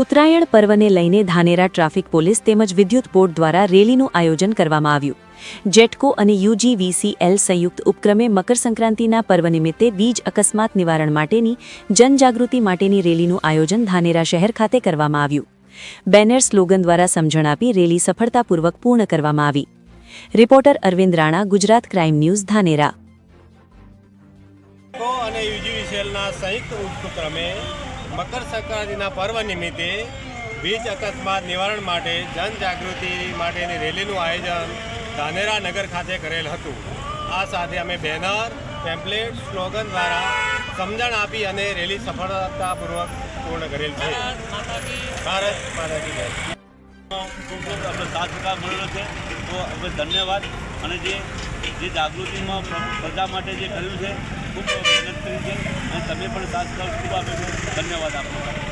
ઉત્તરાયણ પર્વને લઈને Dhanera traffic police તેમજ વિદ્યુત બોર્ડ દ્વારા રેલીનું આયોજન કરવામાં આવ્યું. જેટકો અને યુજીવીસીએલ સંયુક્ત ઉપક્રમે મકર સંક્રાંતિના પર્વ નિમિત્તે વીજ અકસ્માત નિવારણ માટેની જનજાગૃતિ માટેની રેલીનું આયોજન ધાનેરા શહેર ખાતે કરવામાં આવ્યું. બેનર સ્લોગન દ્વારા સમજણ આપી રેલી સફળતાપૂર્વક પૂર્ણ કરવામાં આવી. Reporter Arvind Rana, Gujarat crime news, Dhanera. અને યુજીવીસીએલના સંયુક્ત ઉપક્રમે મકર સંક્રાંતિના પર્વ નિમિત્તે વીજ અકસ્માત નિવારણ માટે જનજાગૃતિ માટેની રેલીનું આયોજન ધાનેરા નગર ખાતે કરેલ હતું. આ સાથે અમે બેનર, પેમ્પલેટ, સ્લોગન દ્વારા સમજણ આપી અને રેલી સફળતાપૂર્વક પૂર્ણ કરેલ છે. ભારત માતા કી જય. આપણે 7% મળેલો છે, તો આપણે ધન્યવાદ. અને જે જાગૃતિમાં પ્રજા માટે જે કર્યું છે, ખૂબ મહેનત કરી છે અને તમે પણ 7% ખૂબ આપે છે. ધન્યવાદ આપો.